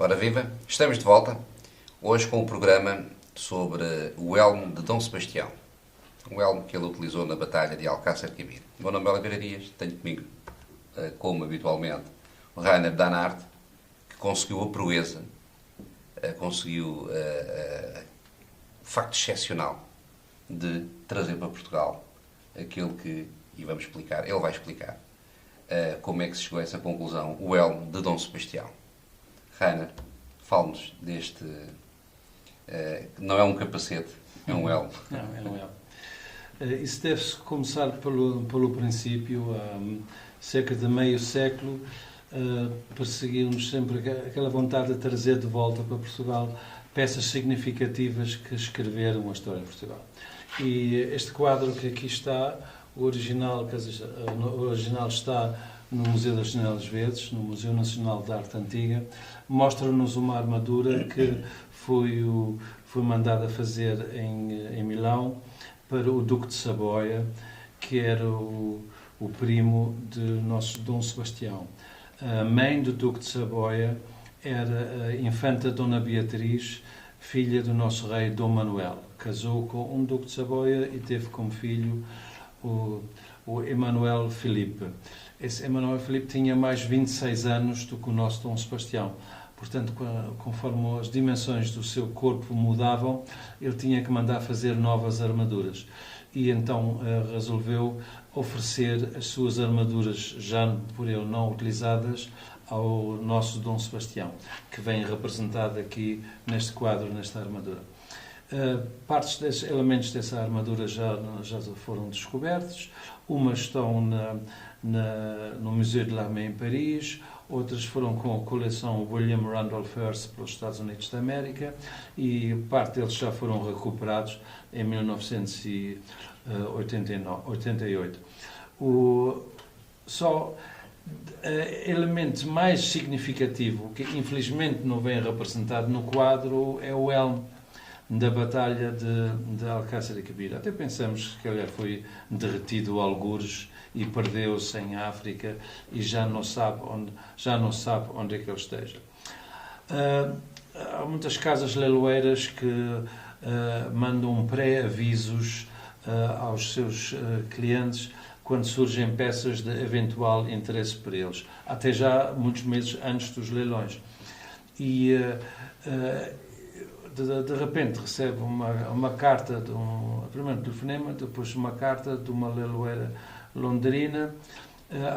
Ora viva, estamos de volta, hoje com o programa sobre o elmo de Dom Sebastião. O elmo que ele utilizou na Batalha de Alcácer Quibir. O meu nome é Oliveira Dias, tenho comigo, como habitualmente, o Rainer Danart, que conseguiu a proeza, conseguiu o facto excepcional de trazer para Portugal aquele que, e vamos explicar, ele vai explicar, como é que se chegou a essa conclusão, o elmo de Dom Sebastião. Rainer, fale-nos deste... não é um capacete, é um elmo. Não, é um elmo. Isso deve-se começar pelo princípio. Há cerca de meio século perseguimos sempre aquela vontade de trazer de volta para Portugal peças significativas que escreveram a história de Portugal. E este quadro que aqui está, o original está no Museu das Janelas Verdes, no Museu Nacional de Arte Antiga, mostra-nos uma armadura que foi mandada fazer em Milão para o Duque de Saboia, que era o primo de nosso Dom Sebastião. A mãe do Duque de Saboia era a infanta Dona Beatriz, filha do nosso rei Dom Manuel. Casou com um Duque de Saboia e teve como filho o Emanuel Filipe. Esse Emanuel Filipe tinha mais 26 anos do que o nosso Dom Sebastião. Portanto, conforme as dimensões do seu corpo mudavam, ele tinha que mandar fazer novas armaduras. E então resolveu oferecer as suas armaduras, já por ele não utilizadas, ao nosso Dom Sebastião, que vem representado aqui neste quadro, nesta armadura. Partes desses elementos dessa armadura já foram descobertos. Umas estão no Museu de l'Armée em Paris, outras foram com a coleção William Randolph Hearst pelos Estados Unidos da América e parte deles já foram recuperados em 1988. O elemento mais significativo, que infelizmente não vem representado no quadro, é o elmo da Batalha de Alcácer Quibir. Até pensamos que ele foi derretido algures e perdeu-se em África e já não sabe onde é que ele esteja. Há muitas casas leiloeiras que mandam pré-avisos aos seus clientes quando surgem peças de eventual interesse para eles, até já muitos meses antes dos leilões. E de repente recebe uma carta, primeiro um telefonema, depois uma carta de uma leiloeira londrina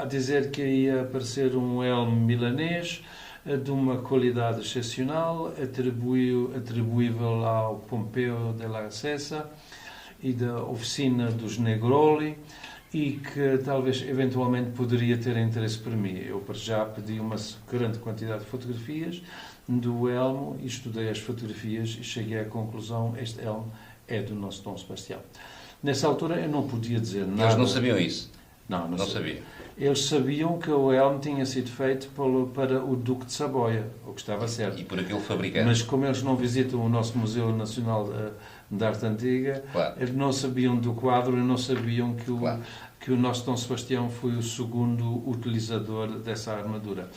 a dizer que ia aparecer um elmo milanês de uma qualidade excepcional, atribuível ao Pompeu della Sessa e da oficina dos Negroli, e que talvez eventualmente poderia ter interesse para mim. Eu para já pedi uma grande quantidade de fotografias do elmo e estudei as fotografias e cheguei à conclusão: este elmo é do nosso Dom Sebastião. Nessa altura eu não podia dizer nada. Eles não sabiam isso? Não sabiam. Eles sabiam que o elmo tinha sido feito para o Duque de Saboia, o que estava certo. E por aquele fabricante. Mas como eles não visitam o nosso Museu Nacional de Arte Antiga, claro, eles não sabiam do quadro e não sabiam que o nosso Dom Sebastião foi o segundo utilizador dessa armadura.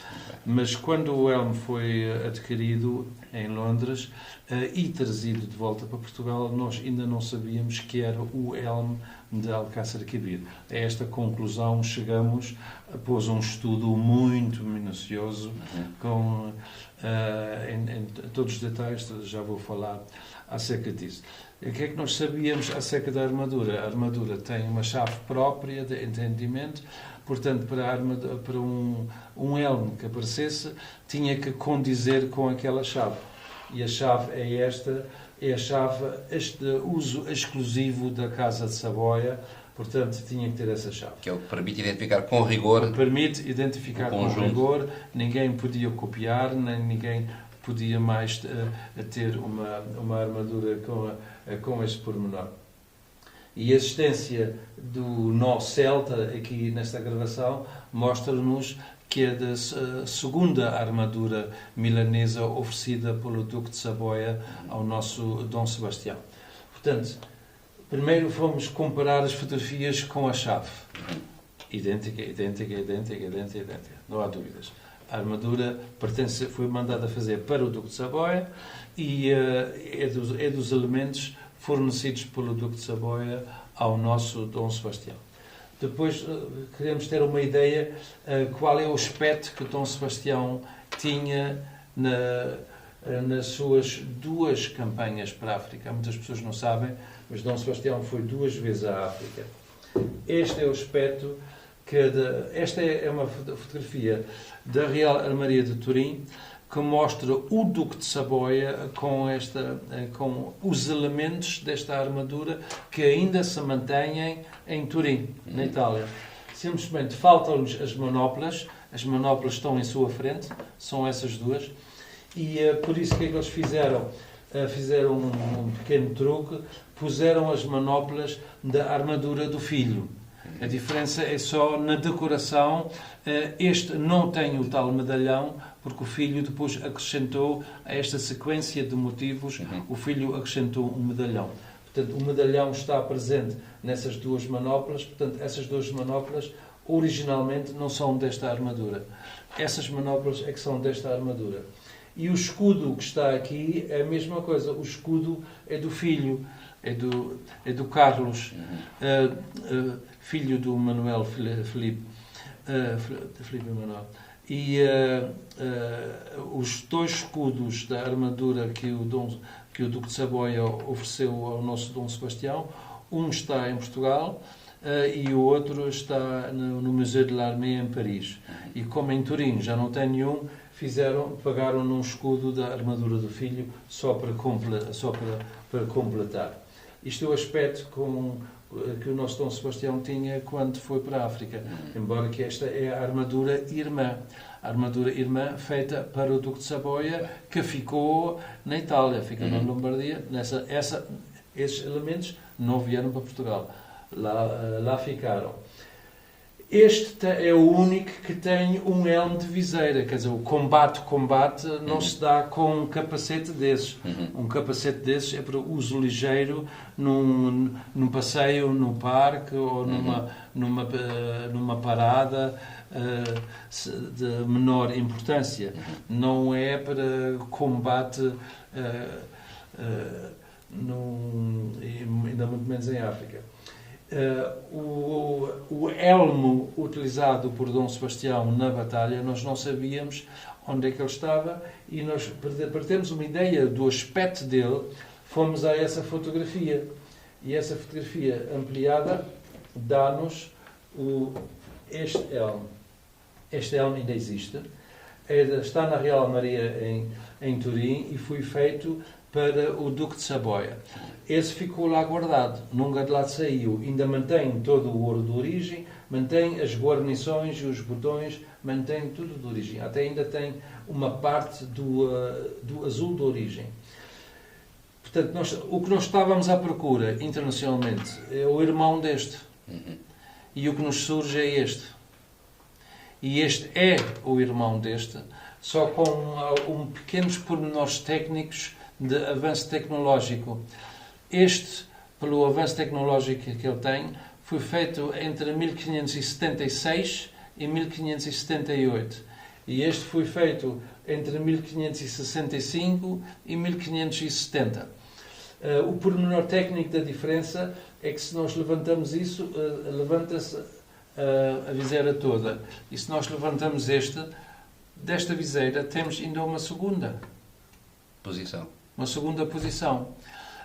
Mas quando o elmo foi adquirido em Londres e trazido de volta para Portugal, nós ainda não sabíamos que era o elmo de Alcácer Quibir. A esta conclusão chegamos após um estudo muito minucioso, com em todos os detalhes, já vou falar acerca disso. O que é que nós sabíamos acerca da armadura? A armadura tem uma chave própria de entendimento, portanto, para um elmo que aparecesse, tinha que condizer com aquela chave. E a chave é esta, é a chave de uso exclusivo da Casa de Saboia, portanto, tinha que ter essa chave. Que é o que permite identificar com rigor. Permite identificar com rigor, ninguém podia copiar, nem ninguém podia mais ter uma armadura com esse pormenor. E a existência do nó celta, aqui nesta gravação, mostra-nos que é da segunda armadura milanesa oferecida pelo Duque de Saboia ao nosso Dom Sebastião. Portanto, primeiro fomos comparar as fotografias com a chave. Idêntica. Não há dúvidas. A armadura foi mandada fazer para o Duque de Saboia e é dos elementos fornecidos pelo Duque de Saboia ao nosso Dom Sebastião. Depois queremos ter uma ideia qual é o aspecto que Dom Sebastião tinha nas suas 2 campanhas para a África. Muitas pessoas não sabem, mas Dom Sebastião foi 2 vezes à África. Este é o aspecto esta é uma fotografia da Real Armaria de Turim que mostra o Duque de Saboia com os elementos desta armadura que ainda se mantêm em Turim, na Itália. Simplesmente faltam-lhes as manoplas estão em sua frente, são essas 2, e por isso que é que eles fizeram? Fizeram um pequeno truque, puseram as manoplas da armadura do filho. A diferença é só na decoração. Este não tem o tal medalhão, porque o filho depois acrescentou a esta sequência de motivos, o filho acrescentou um medalhão. Portanto, o medalhão está presente nessas 2 manoplas. Portanto, essas 2 manoplas originalmente não são desta armadura. Essas manoplas é que são desta armadura. E o escudo que está aqui é a mesma coisa. O escudo é do filho, é do Carlos, filho do Manuel Filipe Manuel. E os 2 escudos da armadura que o Duque de Saboia ofereceu ao nosso Dom Sebastião, um está em Portugal e o outro está no Museu de l'Armée em Paris. E como em Turim já não tem nenhum, pagaram num escudo da armadura do filho só para completar. Isto é o aspecto que o nosso Dom Sebastião tinha quando foi para a África. Embora que esta é a armadura irmã. A armadura irmã feita para o Duque de Saboia, que ficou na Itália, fica na Lombardia. Esses elementos não vieram para Portugal. Lá ficaram. Este é o único que tem um elmo de viseira, quer dizer, o combate não se dá com um capacete desses. Um capacete desses é para uso ligeiro num passeio no parque ou numa parada de menor importância. Não é para combate, ainda muito menos em África. O elmo utilizado por Dom Sebastião na batalha, nós não sabíamos onde é que ele estava, e nós, para termos uma ideia do aspecto dele, fomos a essa fotografia. E essa fotografia ampliada dá-nos este elmo. Este elmo ainda existe. Está na Real Armaria em Turim e foi feito para o Duque de Saboia. Esse ficou lá guardado, nunca de lá saiu. Ainda mantém todo o ouro de origem, mantém as guarnições e os botões, mantém tudo de origem. Até ainda tem uma parte do azul de origem. Portanto, o que nós estávamos à procura internacionalmente é o irmão deste. E o que nos surge é este. E este é o irmão deste, só com pequenos pormenores técnicos de avanço tecnológico. Este, pelo avanço tecnológico que ele tem, foi feito entre 1576 e 1578. E este foi feito entre 1565 e 1570. O pormenor técnico da diferença é que, se nós levantamos isso, levanta-se a viseira toda. E se nós levantamos desta viseira, temos ainda uma segunda posição. Uma segunda posição.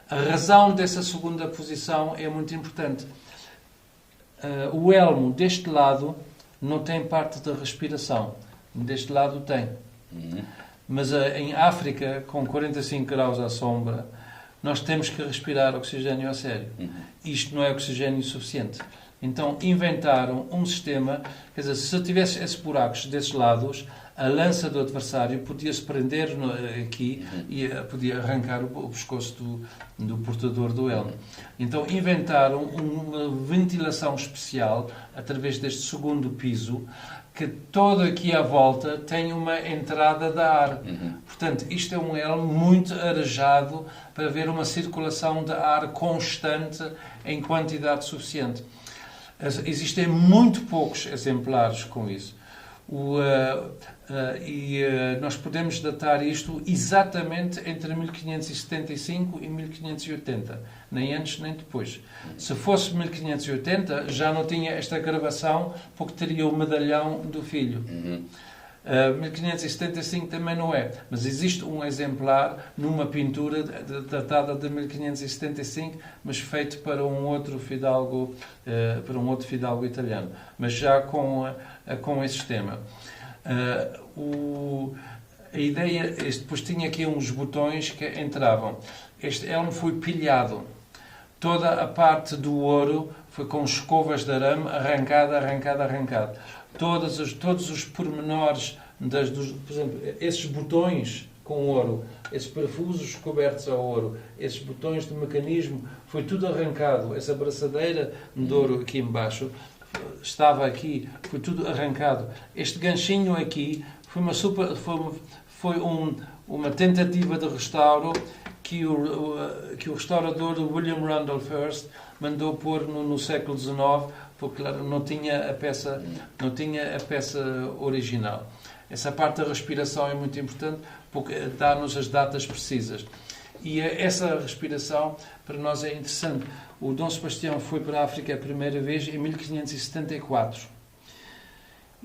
A razão dessa segunda posição é muito importante. O elmo deste lado não tem parte da respiração. Deste lado tem. Mas em África, com 45 graus à sombra, nós temos que respirar oxigênio a sério. Isto não é oxigênio suficiente. Então inventaram um sistema, quer dizer, se tivesse esses buracos desses lados, a lança do adversário podia-se prender aqui e podia arrancar o pescoço do portador do elmo. Então inventaram uma ventilação especial através deste segundo piso, que todo aqui à volta tem uma entrada de ar. Portanto, isto é um elmo muito arejado para haver uma circulação de ar constante em quantidade suficiente. Existem muito poucos exemplares com isso. Nós podemos datar isto exatamente entre 1575 e 1580, nem antes nem depois. Se fosse 1580, já não tinha esta gravação, porque teria o medalhão do filho. 1575 também não é, mas existe um exemplar numa pintura datada de 1575, mas feito para um outro fidalgo italiano, mas já com esse sistema. A ideia, depois tinha aqui uns botões que entravam. Este elmo foi pilhado. Toda a parte do ouro foi com escovas de arame arrancada. Todos os pormenores, por exemplo, esses botões com ouro, esses parafusos cobertos a ouro, esses botões de mecanismo, foi tudo arrancado. Essa braçadeira de ouro aqui embaixo estava aqui, foi tudo arrancado. Este ganchinho aqui foi uma tentativa de restauro que o restaurador William Randolph Hearst mandou pôr no século XIX, porque claro, não tinha a peça original. Essa parte da respiração é muito importante porque dá-nos as datas precisas. E essa respiração para nós é interessante. O Dom Sebastião foi para a África a primeira vez em 1574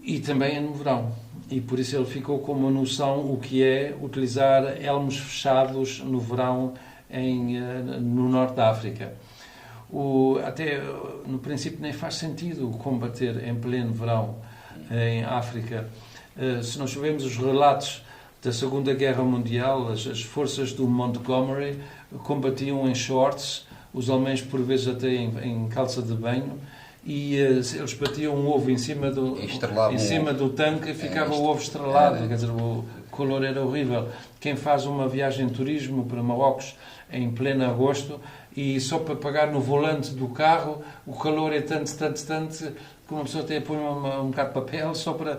e também no verão. E por isso ele ficou com uma noção o que é utilizar elmos fechados no verão no norte da África. Até no princípio nem faz sentido combater em pleno verão em África. Se nós vemos os relatos da Segunda Guerra Mundial, as forças do Montgomery combatiam em shorts, os alemães por vezes até em calça de banho, e eles batiam um ovo em cima do tanque e ficava o ovo estrelado, quer dizer, o calor era horrível. Quem faz uma viagem de turismo para Marrocos em pleno agosto e só para pagar no volante do carro, o calor é tanto que uma pessoa até põe um bocado de papel só para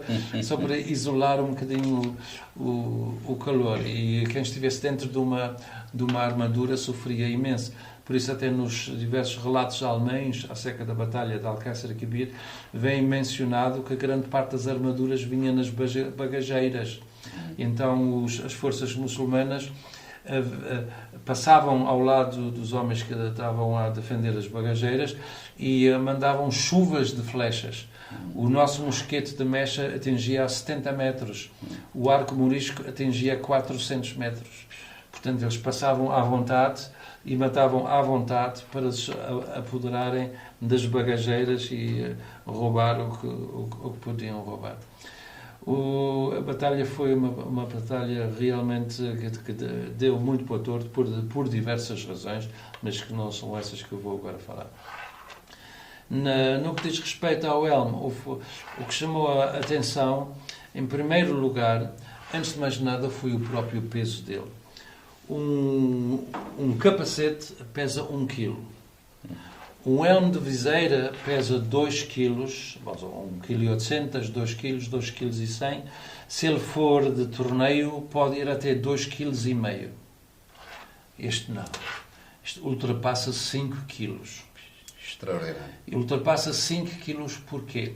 isolar um bocadinho o calor. E quem estivesse dentro de uma armadura sofria imenso. Por isso, até nos diversos relatos alemães acerca da Batalha de Alcácer Quibir, vem mencionado que a grande parte das armaduras vinha nas bagageiras. Então, as forças muçulmanas passavam ao lado dos homens que estavam a defender as bagageiras e mandavam chuvas de flechas. O nosso mosquete de mecha atingia a 70 metros. O arco morisco atingia a 400 metros. Portanto, eles passavam à vontade e matavam à vontade para se apoderarem das bagageiras e roubar o que podiam roubar. A batalha foi uma batalha realmente que deu muito para o torto por diversas razões, mas que não são essas que eu vou agora falar. No que diz respeito ao elmo, o que chamou a atenção, em primeiro lugar, antes de mais nada, foi o próprio peso dele. Um capacete pesa 1 kg. Um elmo de viseira pesa 2 kg, 1,8 kg, 2 kg, 2,1 kg. Se ele for de torneio, pode ir até 2,5 kg. Este não. Este ultrapassa 5 kg. Extraordinário. E ultrapassa 5 kg porquê?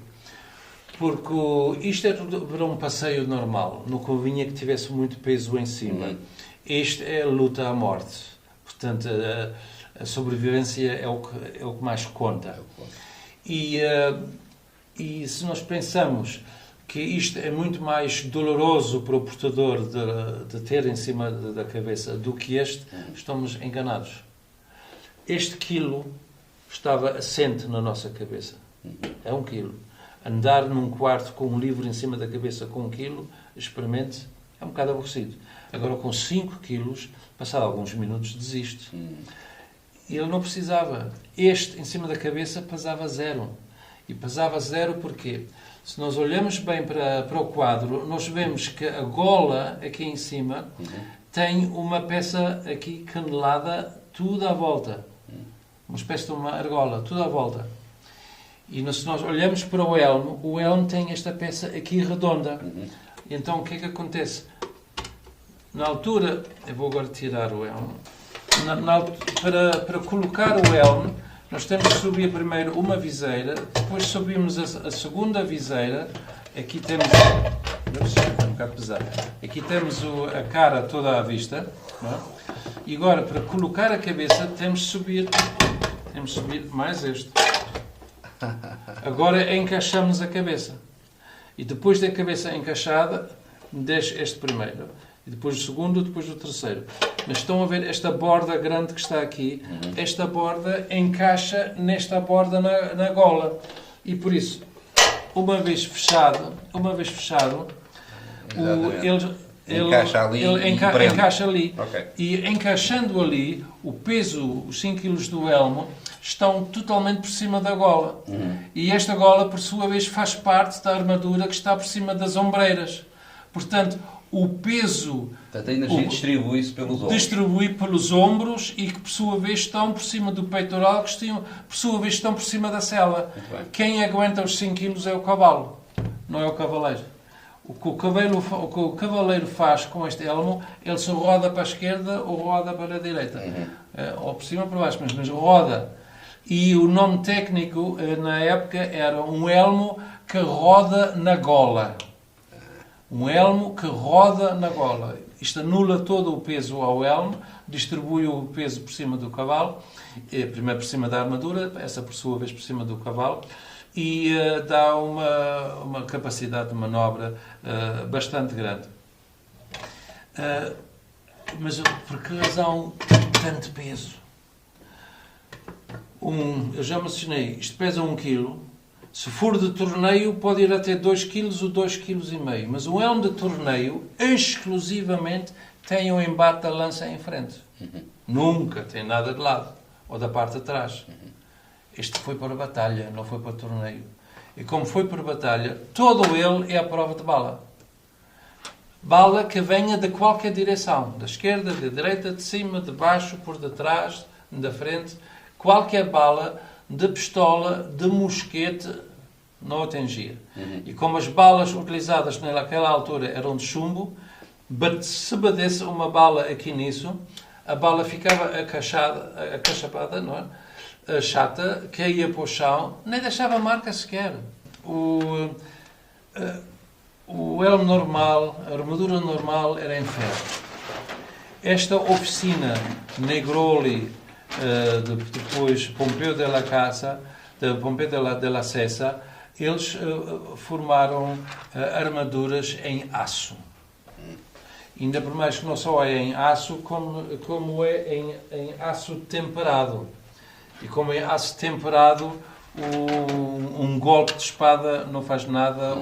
Porque isto é para um passeio normal. Não convinha que tivesse muito peso em cima. Este é a luta à morte. Portanto, a sobrevivência é o que mais conta. E se nós pensamos que isto é muito mais doloroso para o portador de ter em cima da cabeça do que este, estamos enganados. Este quilo estava assente na nossa cabeça. É 1 quilo. Andar num quarto com um livro em cima da cabeça com 1 quilo, experimente, é um bocado aborrecido. Agora, com 5 quilos, passado alguns minutos, desiste. E ele não precisava. Este, em cima da cabeça, pesava 0. E pesava 0 porquê? Se nós olhamos bem para o quadro, nós vemos que a gola, aqui em cima, tem uma peça aqui canelada, tudo à volta. Uma espécie de uma argola, tudo à volta. E se nós olhamos para o elmo tem esta peça aqui redonda. E então, o que é que acontece? Na altura, eu vou agora tirar o elmo. Para colocar o elmo, nós temos que subir primeiro uma viseira, depois subimos a segunda viseira, aqui temos... É um bocado pesado. Aqui temos a cara toda à vista. Não é? E agora, para colocar a cabeça, temos de subir mais este. Agora encaixamos a cabeça. E depois da cabeça encaixada, deixo este primeiro. E depois o segundo, depois o terceiro. Mas estão a ver esta borda grande que está aqui? Esta borda encaixa nesta borda na gola. E por isso, uma vez fechado, ele encaixa ali. Okay. E encaixando ali, o peso, os 5 kg do elmo, estão totalmente por cima da gola. E esta gola, por sua vez, faz parte da armadura que está por cima das ombreiras. Portanto, o peso... Portanto, a energia distribui-se pelos ombros. Distribui pelos ombros e que, por sua vez, estão por cima do peitoral, que por sua vez, estão por cima da sela. Quem aguenta os 5 kg é o cavalo, não é o cavaleiro. O que o cavaleiro faz com este elmo, ele se roda para a esquerda ou roda para a direita. Ou por cima ou por baixo, mas roda. E o nome técnico, na época, era um elmo que roda na gola. Um elmo que roda na gola. Isto anula todo o peso ao elmo, distribui o peso por cima do cavalo, primeiro por cima da armadura, essa por sua vez por cima do cavalo, e dá uma capacidade de manobra bastante grande. Mas por que razão tanto peso? Eu já mencionei, isto pesa 1 kg. Se for de torneio, pode ir até 2 kg ou 2,5 kg. Mas o elmo de torneio, exclusivamente, tem o embate da lança em frente. Nunca tem nada de lado, ou da parte de trás. Este foi para a batalha, não foi para o torneio. E como foi para a batalha, todo ele é a prova de bala. Bala que venha de qualquer direção. Da esquerda, da direita, de cima, de baixo, por detrás, da frente. Qualquer bala de pistola, de mosquete, não atingia. E como as balas utilizadas naquela altura eram de chumbo, se batesse uma bala aqui nisso, a bala ficava acachapada, não é? Chata, caía para o chão, nem deixava marca sequer. O elmo normal, a armadura normal era em ferro. Esta oficina Negroli, depois Pompeu de la Casa, Pompeu de la Cessa, eles formaram armaduras em aço. Ainda por mais que não só é em aço, como é em aço temperado. E como é aço temperado, um golpe de espada não faz nada,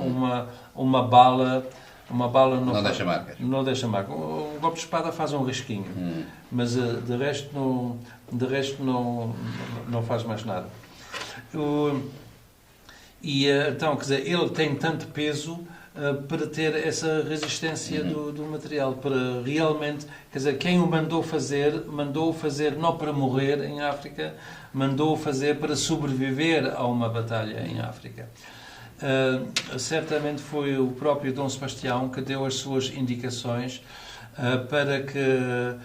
uma bala não deixa marcas. Não deixa marca. Um golpe de espada faz um risquinho, mas de resto não faz mais nada. Então, quer dizer, ele tem tanto peso para ter essa resistência do material, para realmente, quer dizer, quem o mandou fazer não para morrer em África, mandou fazer para sobreviver a uma batalha em África. Certamente foi o próprio Dom Sebastião que deu as suas indicações para que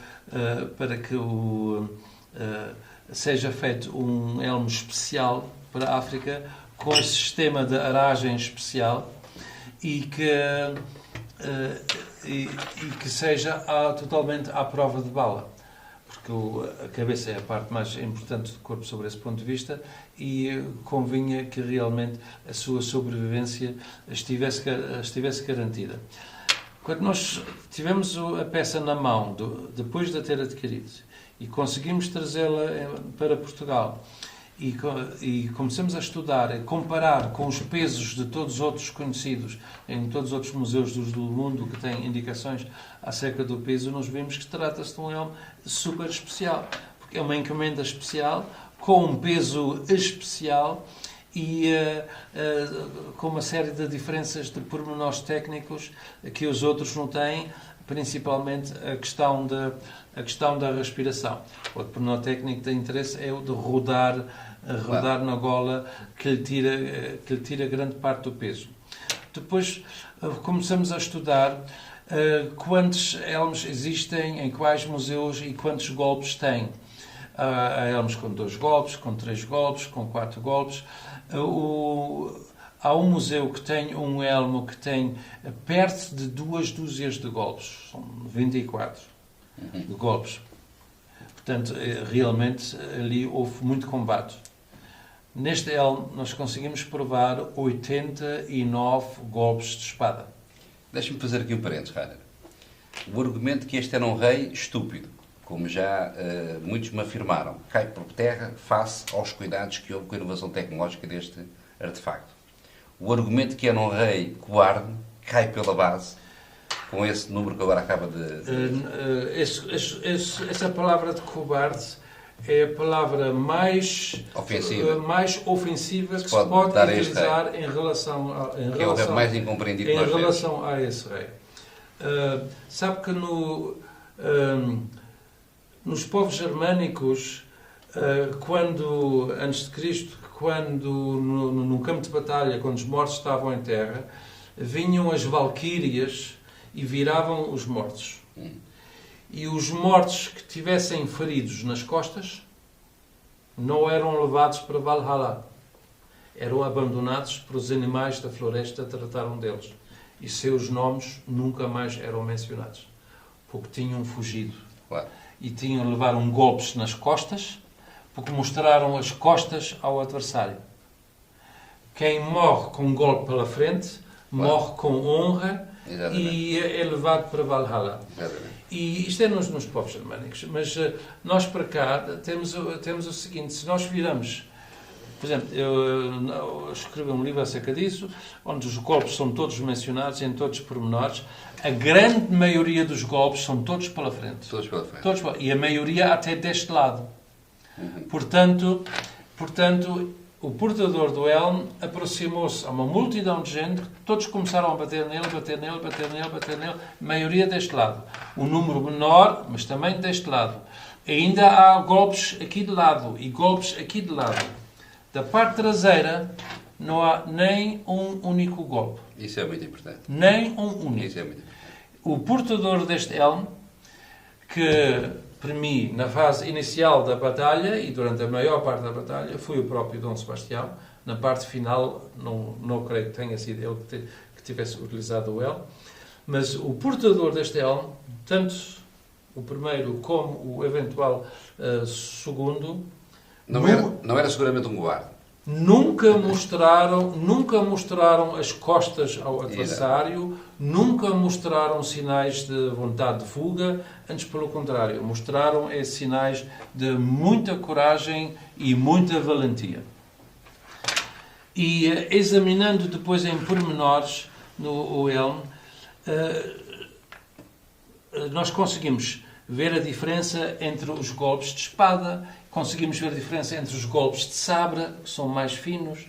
seja feito um elmo especial para a África, com esse sistema de aragem especial, e que seja totalmente à prova de bala, porque a cabeça é a parte mais importante do corpo sob esse ponto de vista, e convinha que realmente a sua sobrevivência estivesse garantida. Quando nós tivemos a peça na mão, depois de a ter adquirido, e conseguimos trazê-la para Portugal, e começamos a estudar, a comparar com os pesos de todos os outros conhecidos em todos os outros museus do mundo que têm indicações acerca do peso, nós vemos que trata-se de um elmo super especial, porque é uma encomenda especial, com um peso especial e com uma série de diferenças de pormenores técnicos que os outros não têm, principalmente a questão da respiração. Outro pormenor técnico de interesse é o de rodar na gola, que lhe tira grande parte do peso. Depois começamos a estudar quantos elmos existem, em quais museus e quantos golpes têm. Há elmos com 2 golpes, com 3 golpes, com 4 golpes. há um museu que tem um elmo que tem perto de 2 dúzias de golpes. São 24 de golpes. Portanto, realmente, ali houve muito combate. Neste elmo, nós conseguimos provar 89 golpes de espada. Deixa-me fazer aqui um parênteses, Rainer. O argumento que este era um rei estúpido, como já muitos me afirmaram, cai por terra face aos cuidados que houve com a inovação tecnológica deste artefacto. O argumento que era um rei cobarde cai pela base com esse número que agora acaba de... Essa palavra de cobarde é a palavra mais ofensiva que se pode utilizar em relação a esse rei. Sabe que nos povos germânicos, antes de Cristo, quando no campo de batalha, quando os mortos estavam em terra, vinham as valquírias e viravam os mortos. E os mortos que tivessem feridos nas costas não eram levados para Valhalla. Eram abandonados para os animais da floresta, trataram deles. E seus nomes nunca mais eram mencionados. Porque tinham fugido. Claro. E levaram golpes nas costas, porque mostraram as costas ao adversário. Quem morre com um golpe pela frente, morre com honra. Exatamente. E é levado para Valhalla. Exatamente. E isto é nos povos germânicos. Mas nós para cá temos o seguinte: se nós viramos, por exemplo, eu escrevi um livro acerca disso, onde os golpes são todos mencionados em todos os pormenores. A grande maioria dos golpes são todos pela frente. Todos pela frente. E a maioria até deste lado. Portanto, o portador do elmo aproximou-se a uma multidão de gente, todos começaram a bater nele, a maioria deste lado. Um número menor, mas também deste lado. Ainda há golpes aqui de lado e golpes aqui de lado. Da parte traseira não há nem um único golpe. Isso é muito importante. Nem um único. Isso é muito importante. O portador deste elmo, que para mim, na fase inicial da batalha e durante a maior parte da batalha, foi o próprio Dom Sebastião. Na parte final, não creio que tenha sido ele que tivesse utilizado o elmo. Mas o portador deste elmo, tanto o primeiro como o eventual segundo... Não era seguramente um cobarde. Nunca mostraram as costas ao adversário, nunca mostraram sinais de vontade de fuga, antes pelo contrário, mostraram esses sinais de muita coragem e muita valentia. E examinando depois em pormenores o elmo, nós conseguimos ver a diferença entre os golpes de espada, conseguimos ver a diferença entre os golpes de sabre, que são mais finos,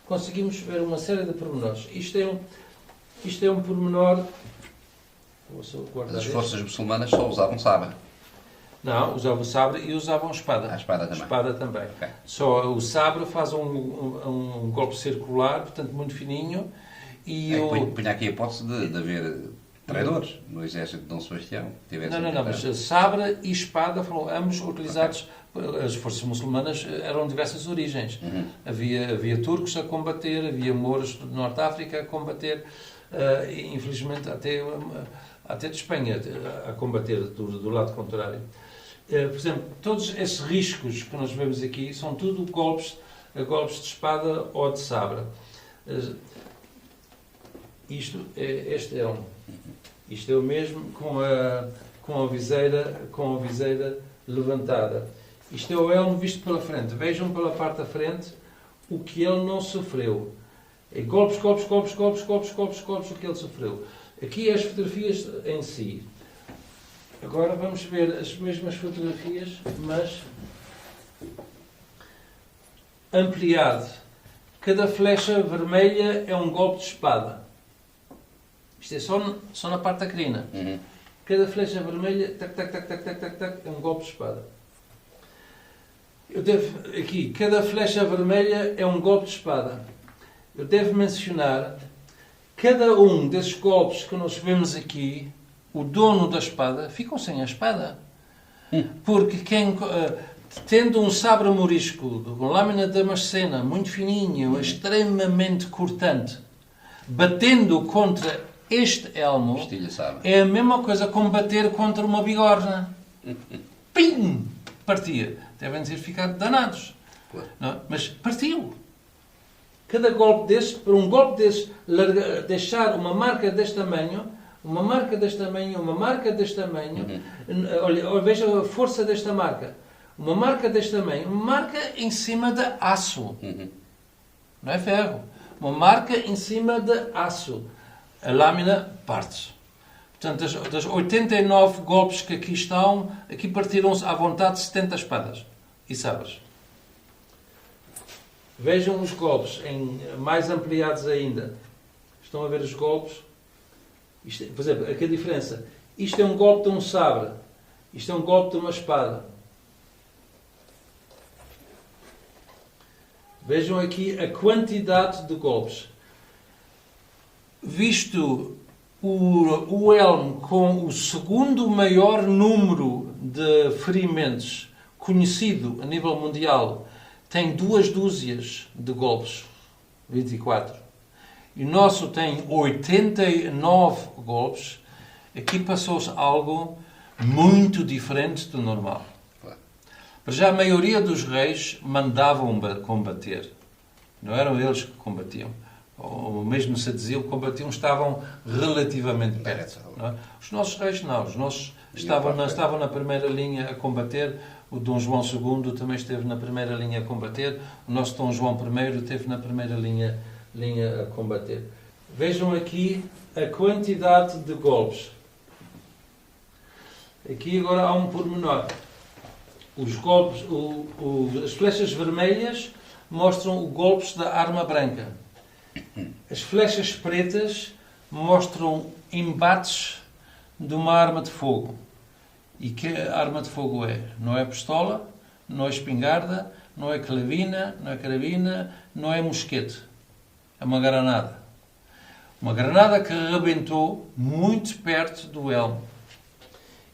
conseguimos ver uma série de pormenores. Isto é um pormenor... Mas as forças muçulmanas só usavam sabre. Não, usavam sabre e usavam espada. A espada também. Espada também. Okay. Só o sabre faz um golpe circular, portanto muito fininho. E punha aqui a hipótese de haver traidores no exército de Dom Sebastião. Não, mas sabre e espada foram ambos utilizados. Okay. As forças muçulmanas eram de diversas origens. Havia turcos a combater, havia mouros do Norte de África a combater, infelizmente até de Espanha a combater do lado contrário. Por exemplo, todos esses riscos que nós vemos aqui são tudo golpes de espada ou de sabre. Este é o mesmo com a viseira levantada. Isto é o elmo visto pela frente. Vejam pela parte da frente o que ele não sofreu. É golpes, o que ele sofreu. Aqui as fotografias em si. Agora vamos ver as mesmas fotografias, mas ampliado. Cada flecha vermelha é um golpe de espada. Isto é só na parte da crina. Cada flecha vermelha, é um golpe de espada. Cada flecha vermelha é um golpe de espada. Eu devo mencionar, cada um desses golpes que nós vemos aqui, o dono da espada ficou sem a espada. Porque tendo um sabre morisco, com lâmina de damascena, muito fininho, extremamente cortante, batendo contra este elmo, Estilha sabe. é a mesma coisa como bater contra uma bigorna. Pim! Partia. Devem ter ficado danados. Claro. Não? Mas partiu. Cada golpe desse, para um golpe desse, deixar uma marca deste tamanho, uma marca deste tamanho, uma marca deste tamanho, olha, veja a força desta marca. Uma marca deste tamanho, uma marca em cima de aço. Não é ferro. Uma marca em cima de aço. A lâmina parte-se. Portanto, das 89 golpes que aqui estão, aqui partiram-se à vontade 70 espadas e sabres. Vejam os golpes, mais ampliados ainda. Estão a ver os golpes? Isto, por exemplo, aqui a diferença. Isto é um golpe de um sabre. Isto é um golpe de uma espada. Vejam aqui a quantidade de golpes. Visto o elmo com o segundo maior número de ferimentos conhecido a nível mundial, tem 2 dúzias de golpes, 24. E o nosso tem 89 golpes. Aqui passou-se algo muito diferente do normal. Mas já a maioria dos reis mandavam combater. Não eram eles que combatiam. Ou mesmo se dizia que combatiam, estavam relativamente perto. Não é? Os nossos reis não. Os nossos estavam na primeira linha a combater. O Dom João II também esteve na primeira linha a combater. O nosso Dom João I esteve na primeira linha a combater. Vejam aqui a quantidade de golpes. Aqui agora há um pormenor. Os golpes, as flechas vermelhas mostram os golpes da arma branca. As flechas pretas mostram embates de uma arma de fogo. E que arma de fogo é? Não é pistola, não é espingarda, não é carabina, não é mosquete. É uma granada. Uma granada que rebentou muito perto do elmo.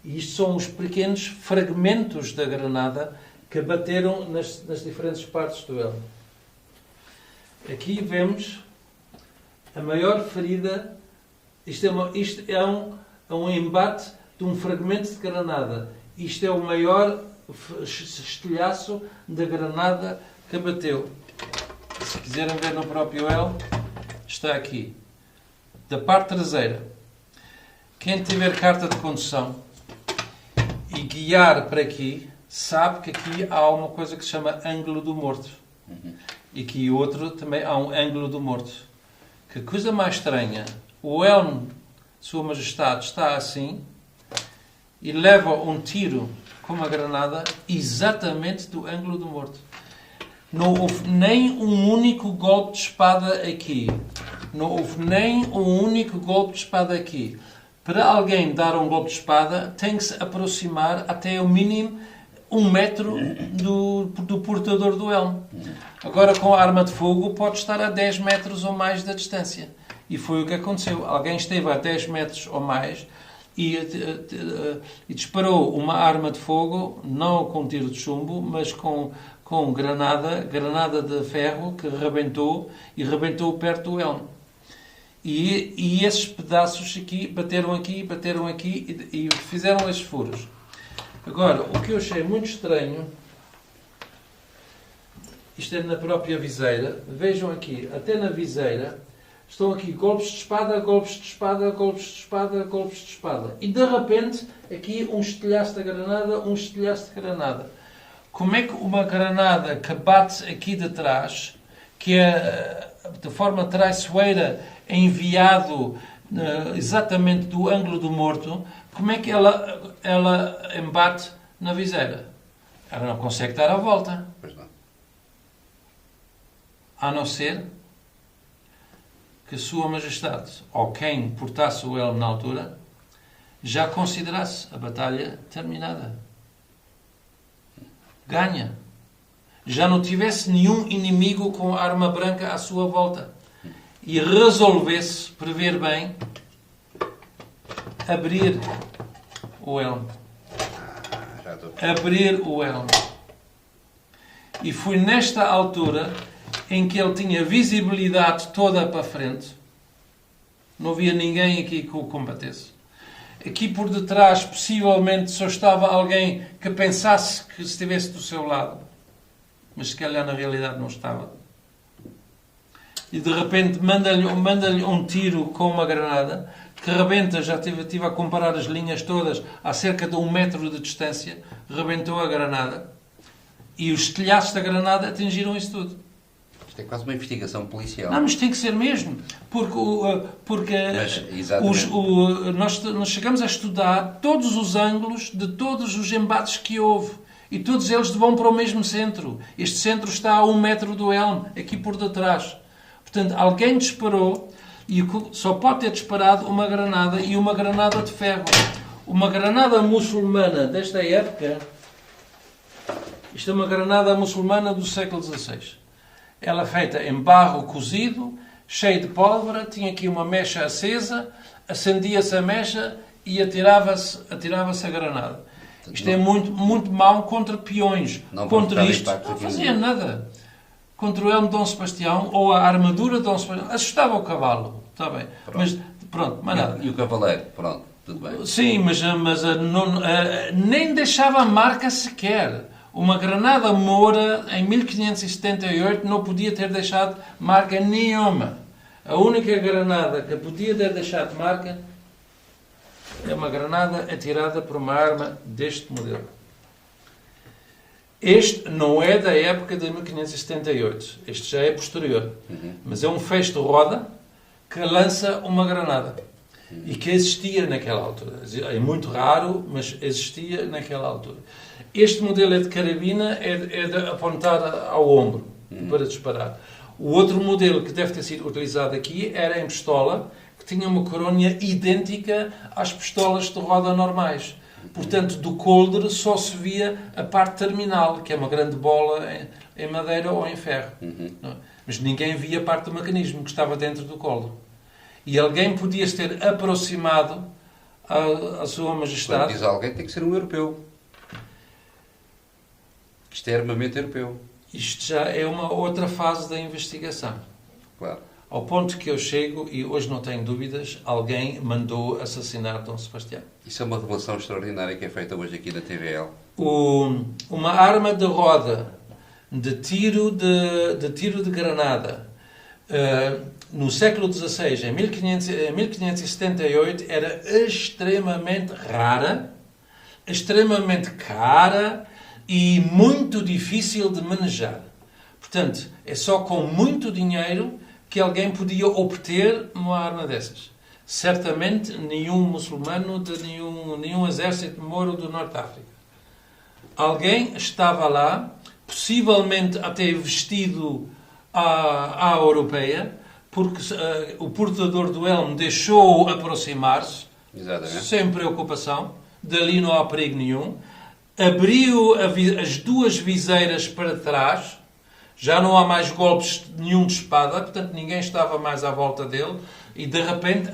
E isto são os pequenos fragmentos da granada que bateram nas diferentes partes do elmo. Aqui vemos a maior ferida. Isto é um embate de um fragmento de granada. Isto é o maior estilhaço da granada que bateu. Se quiserem ver no próprio elmo, está aqui. Da parte traseira. Quem tiver carta de condução e guiar para aqui, sabe que aqui há uma coisa que se chama ângulo do morto. E aqui outro também há um ângulo do morto. Que coisa mais estranha. O elmo de Sua Majestade está assim e leva um tiro com uma granada exatamente do ângulo do morto. Não houve nem um único golpe de espada aqui. Não houve nem um único golpe de espada aqui. Para alguém dar um golpe de espada, tem que se aproximar até o mínimo 1 metro do portador do elmo. Agora, com a arma de fogo, pode estar a 10 metros ou mais da distância. E foi o que aconteceu. Alguém esteve a 10 metros ou mais e disparou uma arma de fogo, não com tiro de chumbo, mas com granada de ferro que rebentou perto do elmo. E esses pedaços aqui bateram aqui e fizeram esses furos. Agora, o que eu achei muito estranho, isto é na própria viseira, vejam aqui, até na viseira, estão aqui golpes de espada, golpes de espada, golpes de espada, golpes de espada. E de repente, aqui um estilhaço de granada, um estilhaço de granada. Como é que uma granada que bate aqui de trás, que é de forma traiçoeira enviado exatamente do ângulo do morto, como é que ela embate na viseira? Ela não consegue dar a volta. Pois não. A não ser que Sua Majestade, ou quem portasse o elmo na altura, já considerasse a batalha terminada. Ganha. Já não tivesse nenhum inimigo com arma branca à sua volta. E resolvesse, prever bem, abrir o elmo. Abrir o elmo. E foi nesta altura em que ele tinha visibilidade toda para a frente. Não havia ninguém aqui que o combatesse. Aqui por detrás, possivelmente, só estava alguém que pensasse que estivesse do seu lado. Mas se calhar na realidade não estava. E de repente manda-lhe um tiro com uma granada que rebenta, já estive a comparar as linhas todas a cerca de 1 metro de distância, rebentou a granada e os telhaços da granada atingiram isso tudo. Isto é quase uma investigação policial. Não, mas tem que ser mesmo, porque nós chegamos a estudar todos os ângulos de todos os embates que houve e todos eles vão para o mesmo centro. Este centro está a 1 metro do elmo, aqui por detrás. Portanto, alguém disparou e só pode ter disparado uma granada e uma granada de ferro. Uma granada muçulmana desta época. Isto é uma granada muçulmana do século XVI. Ela é feita em barro cozido, cheio de pólvora, tinha aqui uma mecha acesa, acendia-se a mecha e atirava-se a granada. Isto é muito, muito mau contra peões. Não contra isto, não fazia nada. Contra o elmo de Dom Sebastião ou a armadura de Dom Sebastião. Assustava o cavalo, está bem. Pronto. Mas pronto, mais nada. E o cavaleiro, pronto, tudo bem. Sim, mas nem deixava marca sequer. Uma granada moura em 1578 não podia ter deixado marca nenhuma. A única granada que podia ter deixado marca é uma granada atirada por uma arma deste modelo. Este não é da época de 1578. Este já é posterior. Mas é um fecho de roda que lança uma granada. E que existia naquela altura. É muito raro, mas existia naquela altura. Este modelo é de carabina, é de apontar ao ombro para disparar. O outro modelo que deve ter sido utilizado aqui era em pistola, que tinha uma coronha idêntica às pistolas de roda normais. Portanto, do coldre só se via a parte terminal, que é uma grande bola em madeira ou em ferro. Mas ninguém via a parte do mecanismo que estava dentro do coldre. E alguém podia se ter aproximado à sua majestade. Quando diz alguém, tem que ser um europeu. Isto é armamento europeu. Isto já é uma outra fase da investigação. Claro. Ao ponto que eu chego, e hoje não tenho dúvidas, alguém mandou assassinar Dom Sebastião. Isso é uma revelação extraordinária que é feita hoje aqui na TVL. Uma arma de roda de tiro de granada no século XVI, em 1578, era extremamente rara, extremamente cara e muito difícil de manejar. Portanto, é só com muito dinheiro que alguém podia obter uma arma dessas. Certamente nenhum muçulmano de nenhum exército moro do Norte de África. Alguém estava lá, possivelmente até vestido à europeia, porque o portador do elmo deixou-o aproximar-se, sem preocupação, dali não há perigo nenhum, abriu as duas viseiras para trás, já não há mais golpes nenhum de espada, portanto ninguém estava mais à volta dele, e de repente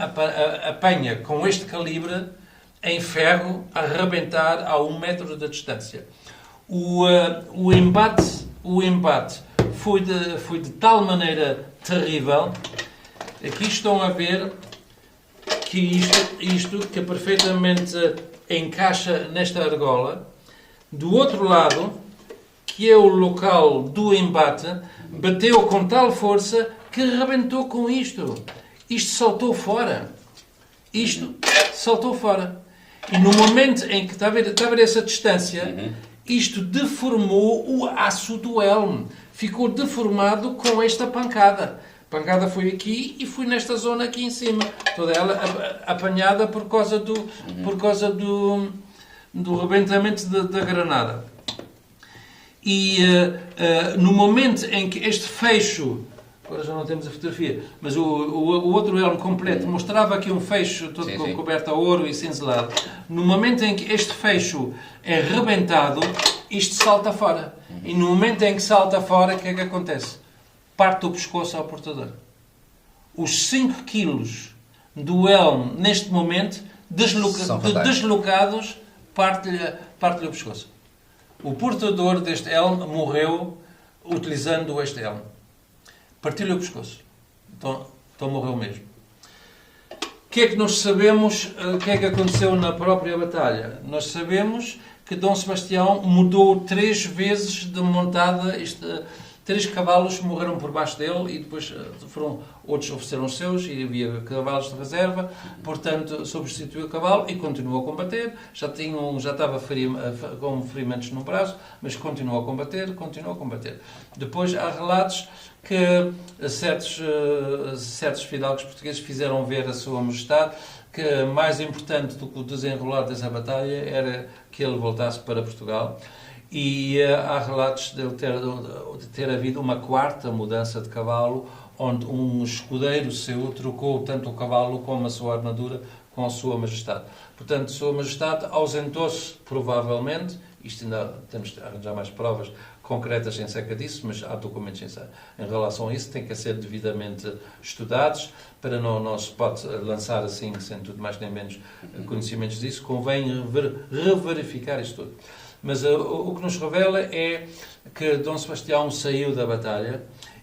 apanha com este calibre em ferro a arrebentar a 1 metro de distância. O embate foi de tal maneira terrível. Aqui estão a ver que isto que perfeitamente encaixa nesta argola. Do outro lado, que é o local do embate, bateu com tal força que arrebentou com isto. Isto saltou fora. Isto saltou fora. E no momento em que está a ver essa distância, isto deformou o aço do elmo. Ficou deformado com esta pancada. A pancada foi aqui e foi nesta zona aqui em cima. Toda ela apanhada por causa do rebentamento da granada. E no momento em que este fecho, agora já não temos a fotografia, mas o outro elmo completo mostrava aqui um fecho todo coberto a ouro e cinzelado. No momento em que este fecho é rebentado, isto salta fora. E no momento em que salta fora, o que é que acontece? Parte o pescoço ao portador. Os 5 quilos do elmo, neste momento, deslocados, parte-lhe o pescoço. O portador deste elmo morreu utilizando este elmo. Partiu-lhe o pescoço. Então morreu mesmo. O que é que nós sabemos? O que é que aconteceu na própria batalha? Nós sabemos que Dom Sebastião mudou 3 vezes de montada. 3 cavalos morreram por baixo dele e depois outros ofereceram os seus e havia cavalos de reserva. Portanto, substituiu o cavalo e continuou a combater. Já estava com ferimentos no braço, mas continuou a combater. Depois há relatos que certos fidalgos portugueses fizeram ver a sua majestade que mais importante do que o desenrolar dessa batalha era que ele voltasse para Portugal. E há relatos de ter havido uma 4ª mudança de cavalo, onde um escudeiro seu trocou tanto o cavalo como a sua armadura com a sua majestade. Portanto, sua majestade ausentou-se, provavelmente, isto ainda temos de arranjar mais provas concretas acerca disso, mas há documentos em relação a isso, têm que ser devidamente estudados, para não se pode lançar assim, sem tudo mais nem menos conhecimentos disso, convém reverificar isto tudo. Mas o que nos revela é que Dom Sebastião saiu da batalha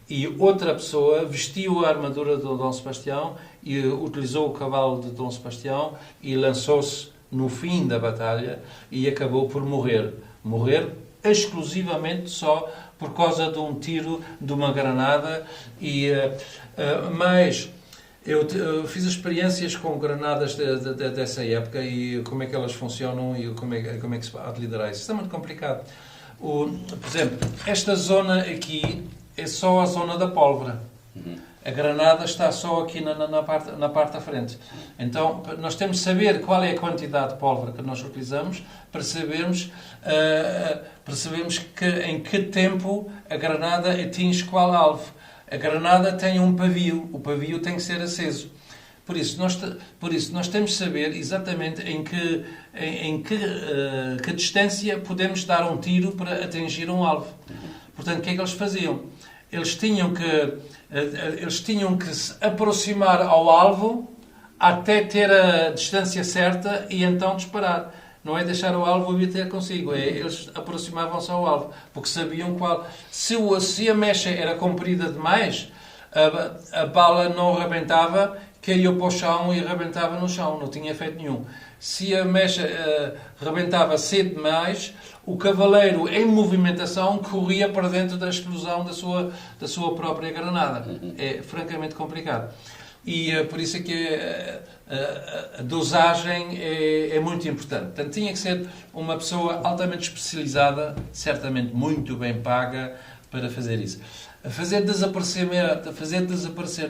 e outra pessoa vestiu a armadura de Dom Sebastião e utilizou o cavalo de Dom Sebastião e lançou-se no fim da batalha e acabou por morrer. Morrer exclusivamente só por causa de um tiro de uma granada. Mas eu fiz experiências com granadas dessa época e como é que elas funcionam e como é que se pode liderar isso. Isso é muito complicado. Por exemplo, esta zona aqui é só a zona da pólvora. A granada está só aqui na parte da frente. Então, nós temos de saber qual é a quantidade de pólvora que nós utilizamos para sabermos em que tempo a granada atinge qual alvo. A granada tem um pavio. O pavio tem que ser aceso. Por isso, nós temos de saber exatamente em que distância podemos dar um tiro para atingir um alvo. Portanto, o que é que eles faziam? Eles tinham que se aproximar ao alvo até ter a distância certa e então disparar. Não é deixar o alvo e ter consigo. Eles aproximavam-se ao alvo. Porque sabiam qual... Se a mecha era comprida demais, a bala não rebentava, caía para o chão e rebentava no chão. Não tinha efeito nenhum. Se a mecha rebentava cedo demais, o cavaleiro em movimentação corria para dentro da explosão da sua própria granada. É francamente complicado. E por isso é que a dosagem é muito importante. Portanto, tinha que ser uma pessoa altamente especializada, certamente muito bem paga, para fazer isso. Fazer desaparecer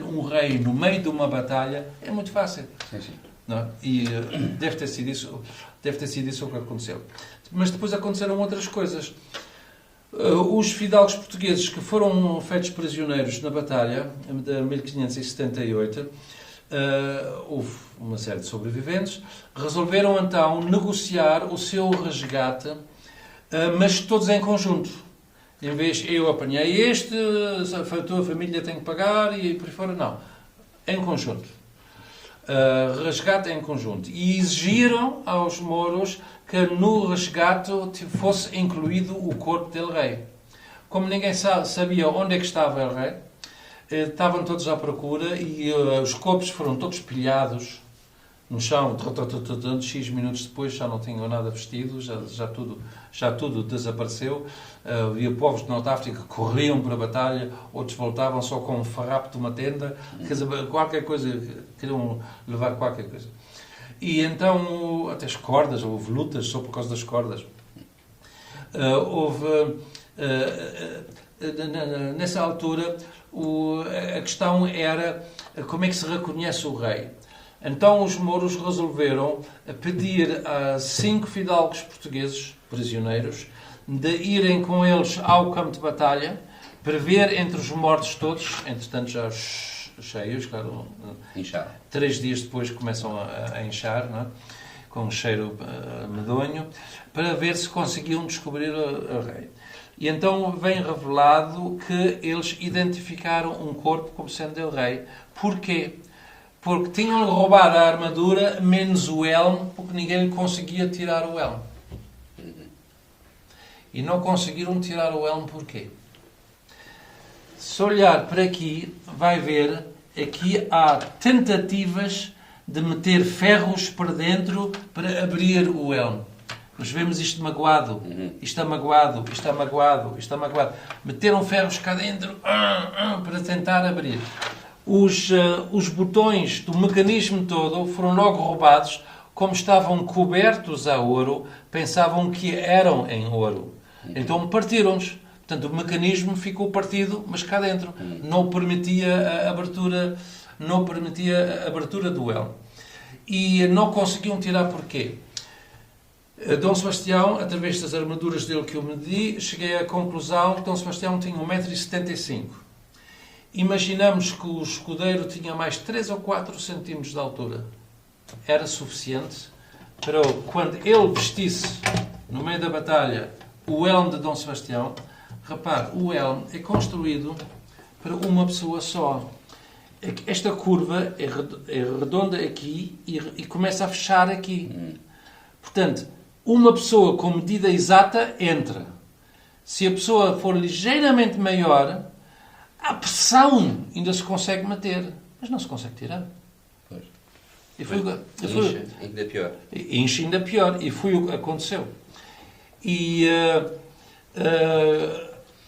um rei no meio de uma batalha é muito fácil. Sim. Não? E deve ter sido isso o que aconteceu. Mas depois aconteceram outras coisas. Os fidalgos portugueses que foram feitos prisioneiros na batalha de 1578, houve uma série de sobreviventes, resolveram então negociar o seu resgate, mas todos em conjunto. Em vez eu apanhei a tua família tem que pagar e por aí fora, não. Em conjunto. Resgate em conjunto. E exigiram aos mouros que no resgate fosse incluído o corpo del rei. Como ninguém sabia onde é que estava o rei, estavam todos à procura e os corpos foram todos pilhados no chão. X minutos depois já não tinham nada vestido, já tudo desapareceu. Havia povos de Norte África que corriam para a batalha, outros voltavam só com um farrapo de uma tenda, quer dizer, qualquer coisa, queriam levar qualquer coisa. E então, até as cordas, houve lutas só por causa das cordas. Nessa altura, a questão era como é que se reconhece o rei. Então os mouros resolveram pedir a 5 fidalgos portugueses, prisioneiros, de irem com eles ao campo de batalha, para ver entre os mortos todos, entretanto já cheios, claro, Inchado. 3 dias depois começam a inchar, não é? Com um cheiro medonho, para ver se conseguiam descobrir o rei. E então vem revelado que eles identificaram um corpo como sendo o rei. Porquê? Porque tinham roubado a armadura menos o elmo, porque ninguém lhe conseguia tirar o elmo. E não conseguiram tirar o elmo porquê? Se olhar para aqui, vai ver aqui há tentativas de meter ferros para dentro para abrir o elmo. Nós vemos isto magoado, isto está magoado, isto está magoado, isto está magoado. Meteram ferros cá dentro para tentar abrir. Os botões do mecanismo todo foram logo roubados, como estavam cobertos a ouro, pensavam que eram em ouro. Então partiram-nos. Portanto, o mecanismo ficou partido, mas cá dentro. Não permitia a abertura do elmo. E não conseguiam tirar porquê? Dom Sebastião, através das armaduras dele que eu medi, cheguei à conclusão que Dom Sebastião tinha 1,75 m. Imaginamos que o escudeiro tinha mais 3 ou 4 centímetros de altura. Era suficiente para, quando ele vestisse, no meio da batalha, o elmo de Dom Sebastião. Repare, o elmo é construído para uma pessoa só. Esta curva é redonda aqui e começa a fechar aqui. Portanto, uma pessoa com medida exata entra. Se a pessoa for ligeiramente maior, a pressão ainda se consegue manter, mas não se consegue tirar. Pois. Inche ainda pior. Inche ainda pior. E foi o que aconteceu. E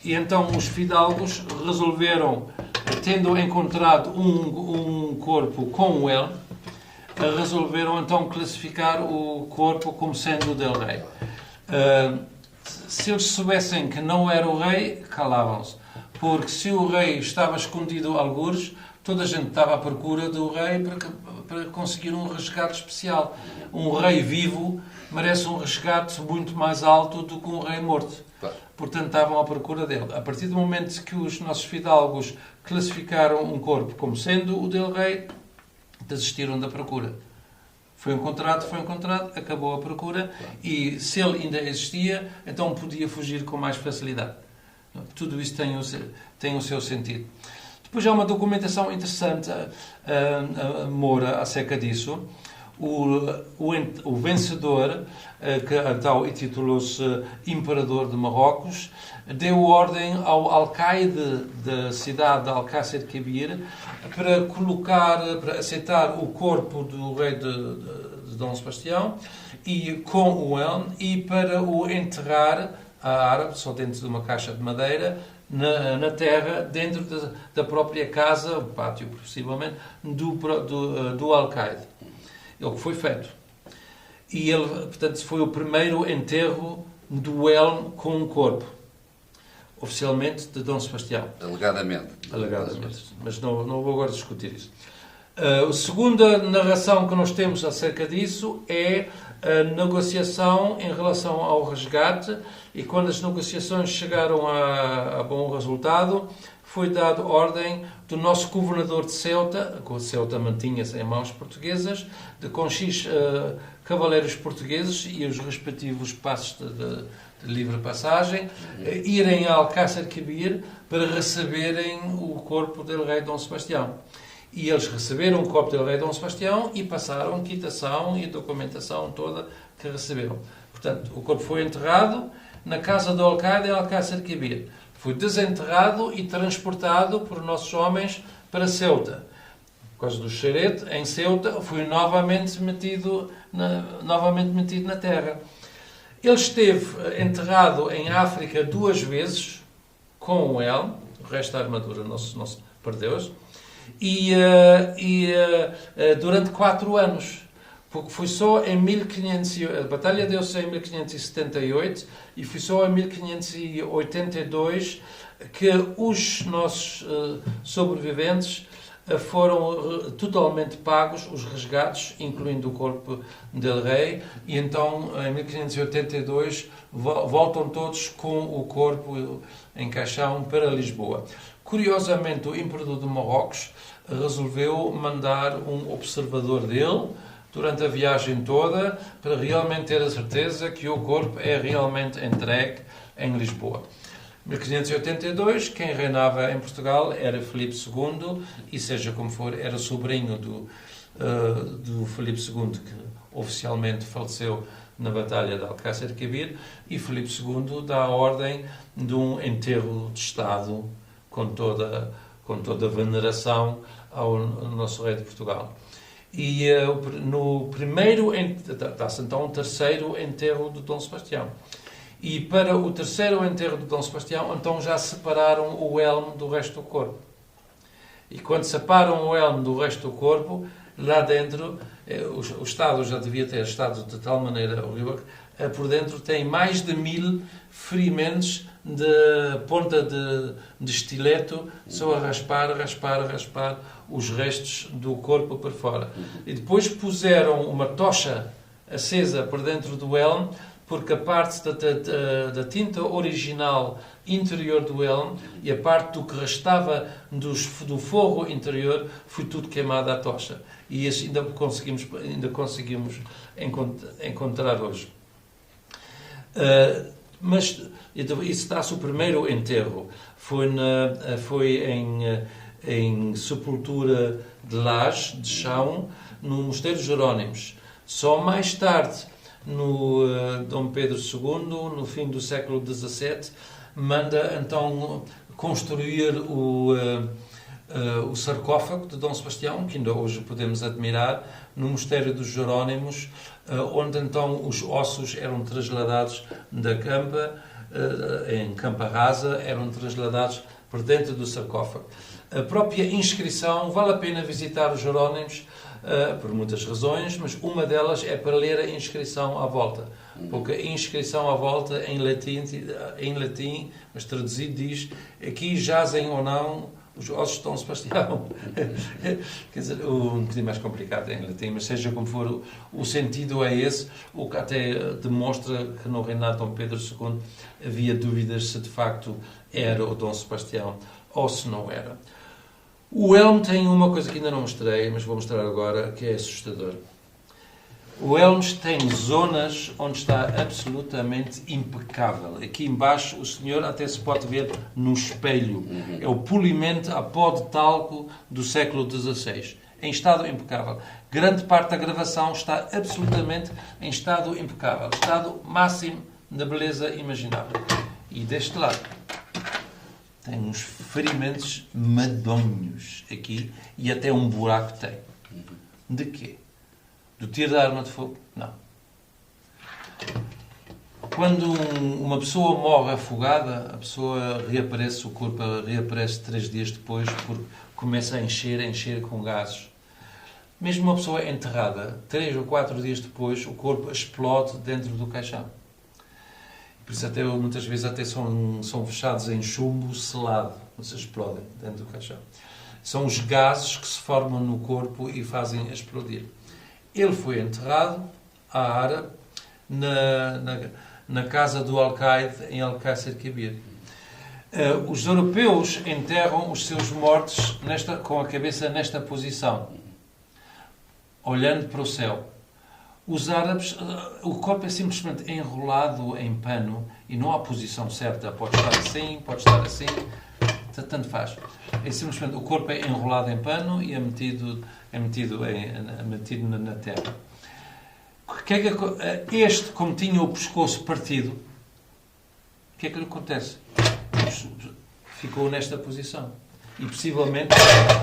então os fidalgos resolveram, tendo encontrado um corpo com o elmo, resolveram então classificar o corpo como sendo o del rei. Se eles soubessem que não era o rei, calavam-se. Porque se o rei estava escondido algures, toda a gente estava à procura do rei para conseguir um resgate especial. Um rei vivo merece um resgate muito mais alto do que um rei morto. Claro. Portanto, estavam à procura dele. A partir do momento que os nossos fidalgos classificaram um corpo como sendo o del rei, desistiram da procura. Foi encontrado, acabou a procura, claro. E se ele ainda existia, então podia fugir com mais facilidade. Tudo isso tem o seu sentido. Depois há uma documentação interessante, Moura, acerca disso. O vencedor, que então intitulou-se Imperador de Marrocos, deu ordem ao alcaide da cidade de Alcácer Quibir para aceitar o corpo do rei de Dom Sebastião e com o elmo e para o enterrar a árabe, só dentro de uma caixa de madeira, na terra, dentro da própria casa, o pátio, possivelmente, do alcaide. É o que foi feito. E ele, portanto, foi o primeiro enterro do elmo com um corpo. Oficialmente, de Dom Sebastião. Alegadamente. Mas não vou agora discutir isso. A segunda narração que nós temos acerca disso é a negociação em relação ao resgate, e quando as negociações chegaram a bom resultado, foi dada ordem do nosso governador de Ceuta, que Ceuta mantinha-se em mãos portuguesas, de Conchis cavaleiros portugueses e os respectivos passos de livre passagem, irem a Alcácer Quibir para receberem o corpo do rei Dom Sebastião. E eles receberam o corpo do rei Dom Sebastião e passaram quitação e documentação toda que receberam. Portanto, o corpo foi enterrado na casa do alcaide em Alcácer Quibir. Foi desenterrado e transportado por nossos homens para Ceuta. Por causa do xerete, em Ceuta, foi novamente metido na terra. Ele esteve enterrado em África 2 vezes, com o elmo, o resto da armadura nosso perdeu-se, e durante 4 anos. Porque foi só em 1500... A batalha deu-se em 1578 e foi só em 1582 que os nossos sobreviventes foram totalmente pagos, os resgates, incluindo o corpo del rei, e então em 1582 voltam todos com o corpo em caixão para Lisboa. Curiosamente, o imperador de Marrocos resolveu mandar um observador dele durante a viagem toda, para realmente ter a certeza que o corpo é realmente entregue em Lisboa. Em 1582, quem reinava em Portugal era Filipe II, e seja como for, era sobrinho do Filipe II, que oficialmente faleceu na Batalha de Alcácer Quibir, e Filipe II dá a ordem de um enterro de Estado com toda a veneração ao nosso rei de Portugal. E no primeiro, dá-se então o terceiro enterro de Dom Sebastião. E para o terceiro enterro de Dom Sebastião, então já separaram o elmo do resto do corpo. E quando separam o elmo do resto do corpo, lá dentro, o Estado já devia ter estado de tal maneira horrível que por dentro tem mais de 1000 ferimentos de ponta de estileto, só a raspar os restos do corpo por fora. E depois puseram uma tocha acesa por dentro do elmo, porque a parte da tinta original interior do elmo e a parte do que restava do forro interior foi tudo queimado à tocha. E isso ainda conseguimos encontrar hoje. Mas isso dá-se o primeiro enterro. Foi em sepultura de laje, de chão, no Mosteiro de Jerónimos. Só mais tarde, no Dom Pedro II, no fim do século XVII, manda então construir o sarcófago de Dom Sebastião, que ainda hoje podemos admirar, no Mosteiro dos Jerónimos, onde então os ossos eram trasladados da campa, em campa rasa, eram trasladados por dentro do sarcófago. A própria inscrição, vale a pena visitar os Jerónimos, por muitas razões, mas uma delas é para ler a inscrição à volta. Porque a inscrição à volta em latim, mas traduzido diz: aqui jazem ou não os ossos de Dom Sebastião. Quer dizer, um bocadinho mais complicado em latim, mas seja como for, o sentido é esse, o que até demonstra que no reinado de Dom Pedro II havia dúvidas se de facto era o Dom Sebastião ou se não era. O elmo tem uma coisa que ainda não mostrei, mas vou mostrar agora, que é assustador. O elmo tem zonas onde está absolutamente impecável. Aqui embaixo o senhor até se pode ver no espelho. É o polimento a pó de talco do século XVI. Em estado impecável. Grande parte da gravação está absolutamente em estado impecável. Estado máximo da beleza imaginável. E deste lado tem uns ferimentos medonhos aqui e até um buraco tem. De quê? Do tiro da arma de fogo? Não. Quando uma pessoa morre afogada, a pessoa reaparece, o corpo reaparece 3 dias depois porque começa a encher com gases. Mesmo uma pessoa enterrada, 3 ou 4 dias depois, o corpo explode dentro do caixão. Por isso até, muitas vezes até são fechados em chumbo selado, não se explodem dentro do caixão. São os gases que se formam no corpo e fazem explodir. Ele foi enterrado à árabe na casa do alcaide em Alcácer Quibir. Os europeus enterram os seus mortos com a cabeça nesta posição, olhando para o céu. Os árabes, o corpo é simplesmente enrolado em pano e não há posição certa. Pode estar assim, pode estar assim, tanto faz. É simplesmente, o corpo é enrolado em pano e é metido na terra. Este, como tinha o pescoço partido, o que é que lhe acontece? Ficou nesta posição. E possivelmente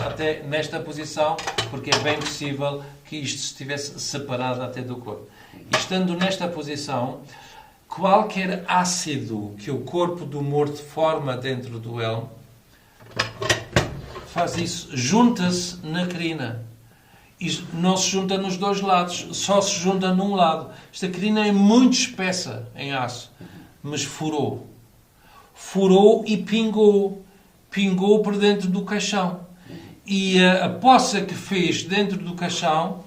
até nesta posição, porque é bem possível que isto estivesse separado até do corpo. E estando nesta posição, qualquer ácido que o corpo do morto forma dentro do elmo, faz isso, junta-se na crina. E não se junta nos dois lados, só se junta num lado. Esta crina é muito espessa em aço, mas furou. Furou e pingou. Pingou por dentro do caixão. E a poça que fez dentro do caixão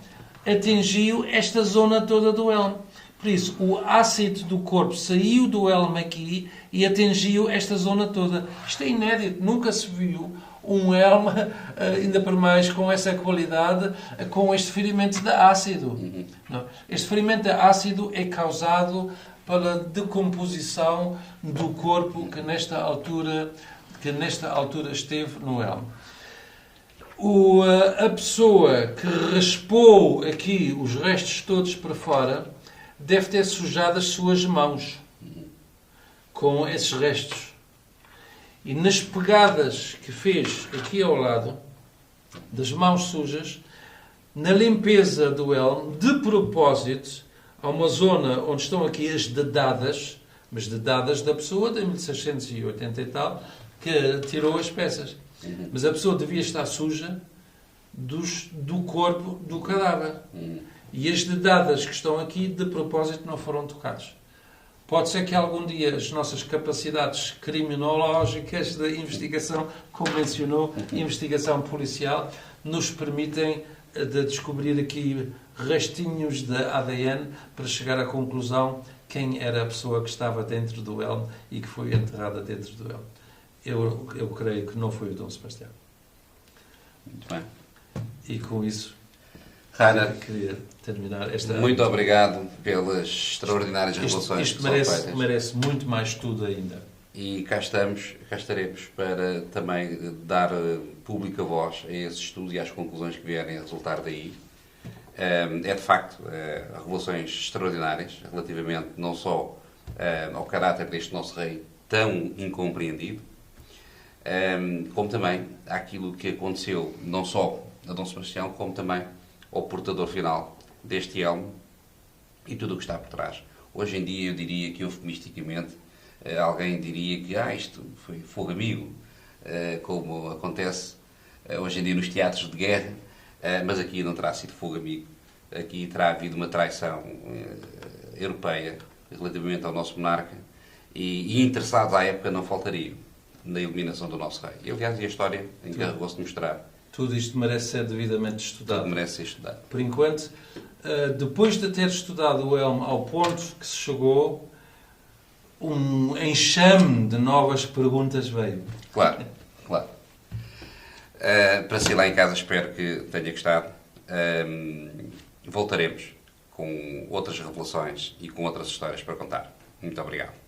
atingiu esta zona toda do elmo. Por isso, o ácido do corpo saiu do elmo aqui e atingiu esta zona toda. Isto é inédito. Nunca se viu um elmo, ainda por mais com essa qualidade, com este ferimento de ácido. Não. Este ferimento de ácido é causado pela decomposição do corpo que nesta altura esteve no elmo. A pessoa que raspou aqui os restos todos para fora deve ter sujado as suas mãos com esses restos. E nas pegadas que fez aqui ao lado, das mãos sujas, na limpeza do elmo, de propósito, há uma zona onde estão aqui as dedadas, mas dedadas da pessoa de 1680 e tal, que tirou as peças. Mas a pessoa devia estar suja do corpo do cadáver. E as dedadas que estão aqui, de propósito, não foram tocadas. Pode ser que algum dia as nossas capacidades criminológicas de investigação, como mencionou, investigação policial, nos permitem de descobrir aqui restinhos de ADN para chegar à conclusão quem era a pessoa que estava dentro do elmo e que foi enterrada dentro do elmo. Eu creio que não foi o Dom Sebastião. Muito bem. E com isso, Rainer, queria terminar esta... muito obrigado pelas extraordinárias revelações Isto que são feitas. merece muito mais estudo ainda. E cá estaremos para também dar pública voz a esse estudo e às conclusões que vierem a resultar daí. É de facto revelações extraordinárias relativamente não só ao caráter deste nosso rei tão incompreendido, como também àquilo que aconteceu não só a Dom Sebastião, como também ao portador final deste elmo e tudo o que está por trás. Hoje em dia eu diria que eufemisticamente alguém diria que isto foi fogo amigo, como acontece hoje em dia nos teatros de guerra, mas aqui não terá sido fogo amigo. Aqui terá havido uma traição europeia relativamente ao nosso monarca e interessados à época não faltariam na eliminação do nosso rei. E, aliás, a história encarregou-se de mostrar. Tudo isto merece ser devidamente estudado. Tudo merece ser estudado. Por enquanto, depois de ter estudado o elmo ao ponto que se chegou, um enxame de novas perguntas veio. Claro, claro. Para si lá em casa, espero que tenha gostado. Voltaremos com outras revelações e com outras histórias para contar. Muito obrigado.